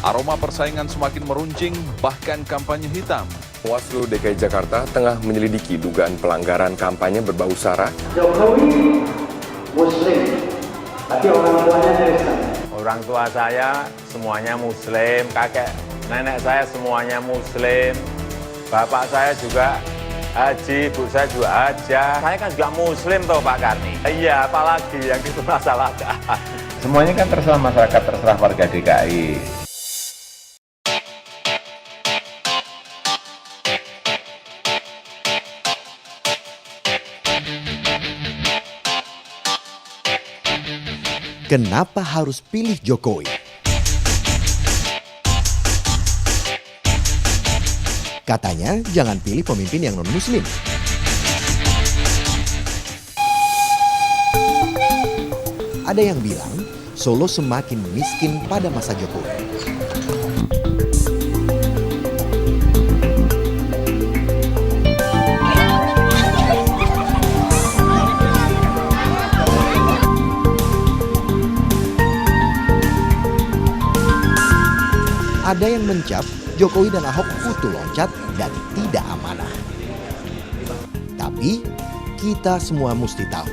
Aroma persaingan semakin meruncing, bahkan kampanye hitam. Bawaslu DKI Jakarta tengah menyelidiki dugaan pelanggaran kampanye berbau sara. Jokowi Muslim, tapi orang tuanya Kristen. Orang tua saya semuanya Muslim, kakek nenek saya semuanya Muslim, bapak saya juga haji, ibu saya juga haja. Saya kan juga Muslim toh Pak Karni. Iya, apalagi yang itu masalahnya. Semuanya kan terserah masyarakat, terserah warga DKI. Kenapa harus pilih Jokowi? Katanya jangan pilih pemimpin yang non-muslim. Ada yang bilang Solo semakin miskin pada masa Jokowi. Ada yang mencap Jokowi dan Ahok kutu loncat dan tidak amanah. Tapi kita semua mesti tahu,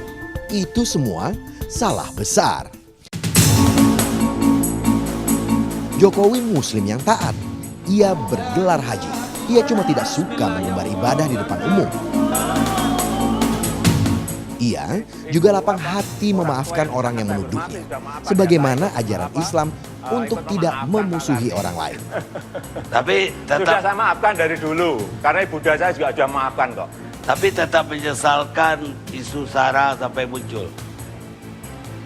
itu semua salah besar. Jokowi Muslim yang taat. Ia bergelar haji. Ia cuma tidak suka mengumbar ibadah di depan umum. Ia juga lapang hati memaafkan orang yang menuduhnya. Sebagaimana ajaran Islam untuk tidak memusuhi orang lain. Tapi sudah saya maafkan dari dulu, karena ibunda saya juga sudah maafkan kok. Tapi tetap menyesalkan isu SARA sampai muncul.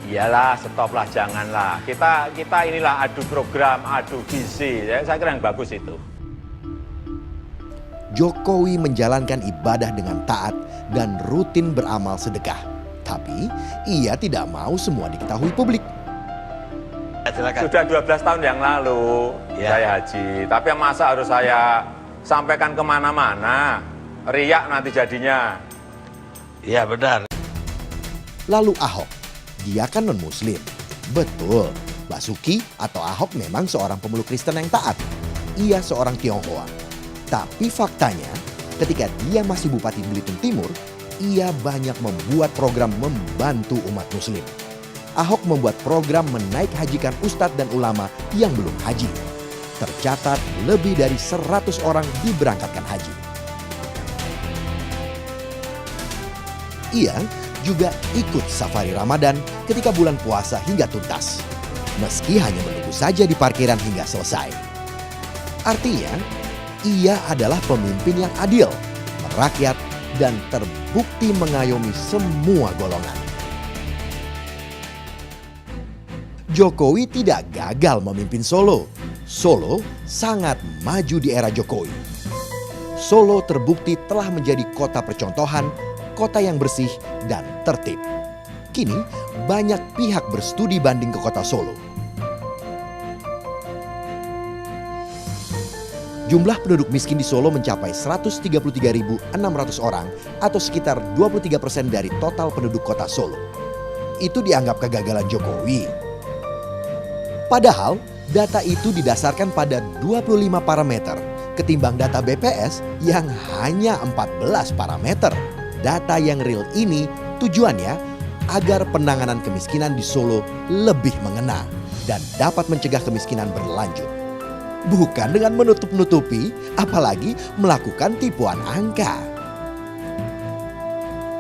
Iyalah, stoplah, janganlah. Kita inilah adu program, adu visi. Saya kira yang bagus itu. Jokowi menjalankan ibadah dengan taat dan rutin beramal sedekah. Tapi ia tidak mau semua diketahui publik. Silakan. Sudah 12 tahun yang lalu saya haji. Tapi masa harus saya sampaikan kemana-mana? Riak nanti jadinya. Iya benar. Lalu Ahok, dia kan non-muslim. Betul, Basuki atau Ahok memang seorang pemeluk Kristen yang taat. Ia seorang Tionghoa. Tapi faktanya, ketika dia masih Bupati Belitung Timur, ia banyak membuat program membantu umat muslim. Ahok membuat program menaik hajikan ustadz dan ulama yang belum haji. Tercatat lebih dari 100 orang diberangkatkan haji. Ia juga ikut safari Ramadan ketika bulan puasa hingga tuntas. Meski hanya menunggu saja di parkiran hingga selesai. Artinya, ia adalah pemimpin yang adil, merakyat, dan terbukti mengayomi semua golongan. Jokowi tidak gagal memimpin Solo. Solo sangat maju di era Jokowi. Solo terbukti telah menjadi kota percontohan, kota yang bersih dan tertib. Kini banyak pihak berstudi banding ke kota Solo. Jumlah penduduk miskin di Solo mencapai 133.600 orang atau sekitar 23% dari total penduduk kota Solo. Itu dianggap kegagalan Jokowi. Padahal data itu didasarkan pada 25 parameter ketimbang data BPS yang hanya 14 parameter. Data yang real ini tujuannya agar penanganan kemiskinan di Solo lebih mengena dan dapat mencegah kemiskinan berlanjut. Bukan dengan menutup-nutupi, apalagi melakukan tipuan angka.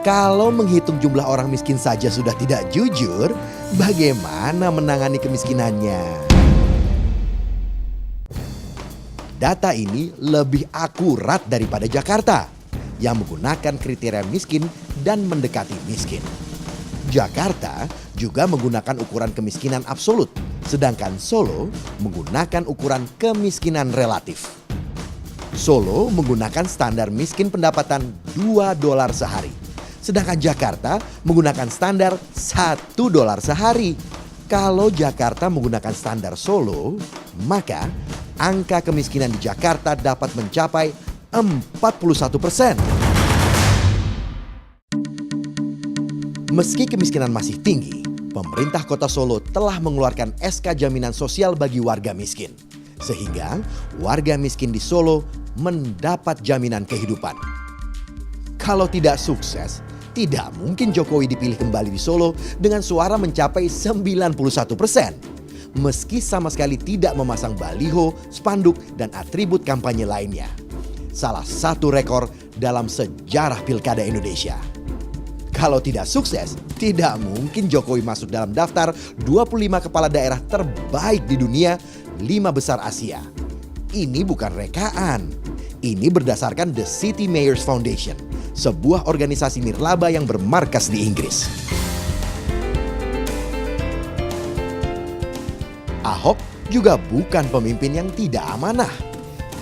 Kalau menghitung jumlah orang miskin saja sudah tidak jujur, bagaimana menangani kemiskinannya? Data ini lebih akurat daripada Jakarta yang menggunakan kriteria miskin dan mendekati miskin. Jakarta juga menggunakan ukuran kemiskinan absolut, sedangkan Solo menggunakan ukuran kemiskinan relatif. Solo menggunakan standar miskin pendapatan $2 sehari, sedangkan Jakarta menggunakan standar $1 sehari. Kalau Jakarta menggunakan standar Solo, maka angka kemiskinan di Jakarta dapat mencapai 41%. Meski kemiskinan masih tinggi, pemerintah kota Solo telah mengeluarkan SK jaminan sosial bagi warga miskin. Sehingga warga miskin di Solo mendapat jaminan kehidupan. Kalau tidak sukses, tidak mungkin Jokowi dipilih kembali di Solo dengan suara mencapai 91%. Meski sama sekali tidak memasang baliho, spanduk, dan atribut kampanye lainnya. Salah satu rekor dalam sejarah Pilkada Indonesia. Kalau tidak sukses, tidak mungkin Jokowi masuk dalam daftar 25 kepala daerah terbaik di dunia, 5 besar Asia. Ini bukan rekaan. Ini berdasarkan The City Mayors Foundation, sebuah organisasi nirlaba yang bermarkas di Inggris. Ahok juga bukan pemimpin yang tidak amanah.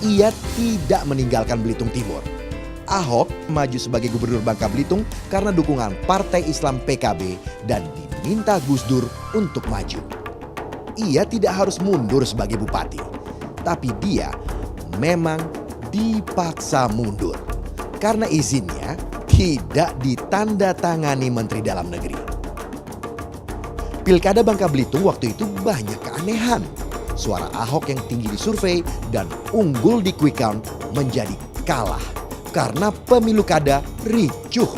Ia tidak meninggalkan Belitung Timur. Ahok maju sebagai gubernur Bangka Belitung karena dukungan Partai Islam PKB dan diminta Gus Dur untuk maju. Ia tidak harus mundur sebagai bupati, tapi dia memang dipaksa mundur karena izinnya tidak ditandatangani Menteri Dalam Negeri. Pilkada Bangka Belitung waktu itu banyak keanehan. Suara Ahok yang tinggi di survei dan unggul di quick count menjadi kalah karena pemilu kada ricuh.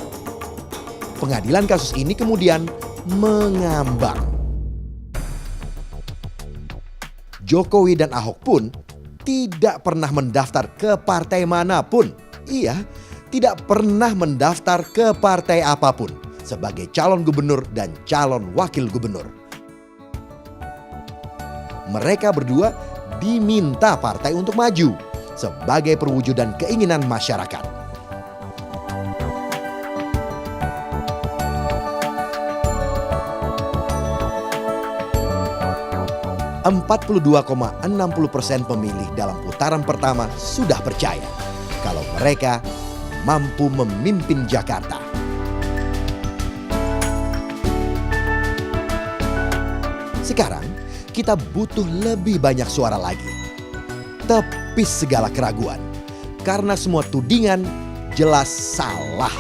Pengadilan kasus ini kemudian mengambang. Jokowi dan Ahok pun tidak pernah mendaftar ke partai manapun. Iya, tidak pernah mendaftar ke partai apapun sebagai calon gubernur dan calon wakil gubernur. Mereka berdua diminta partai untuk maju sebagai perwujudan keinginan masyarakat. %42,60% pemilih dalam putaran pertama sudah percaya kalau mereka mampu memimpin Jakarta. Sekarang kita butuh lebih banyak suara lagi. Tepis segala keraguan, karena semua tudingan jelas salah.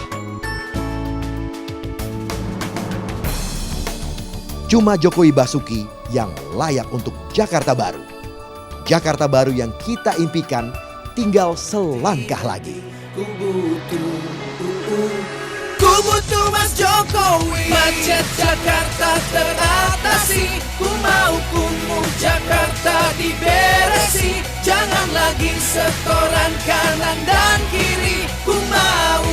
Cuma Jokowi Basuki yang layak untuk Jakarta Baru. Jakarta Baru yang kita impikan tinggal selangkah lagi. Ku butuh Mas Jokowi, macet Jakarta teratasi. Ku mau kumuh Jakarta diberesi. Jangan lagi setoran kanan dan kiri. Ku mau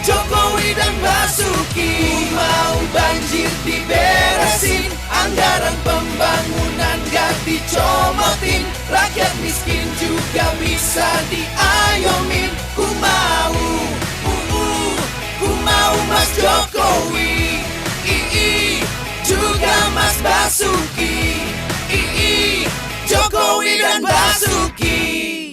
Jokowi dan Basuki. Ku mau banjir diberesin, anggaran pembangunan gak dicomotin, rakyat miskin juga bisa diayomin. Ku mau Mas Jokowi, juga Mas Basuki, Jokowi dan Basuki.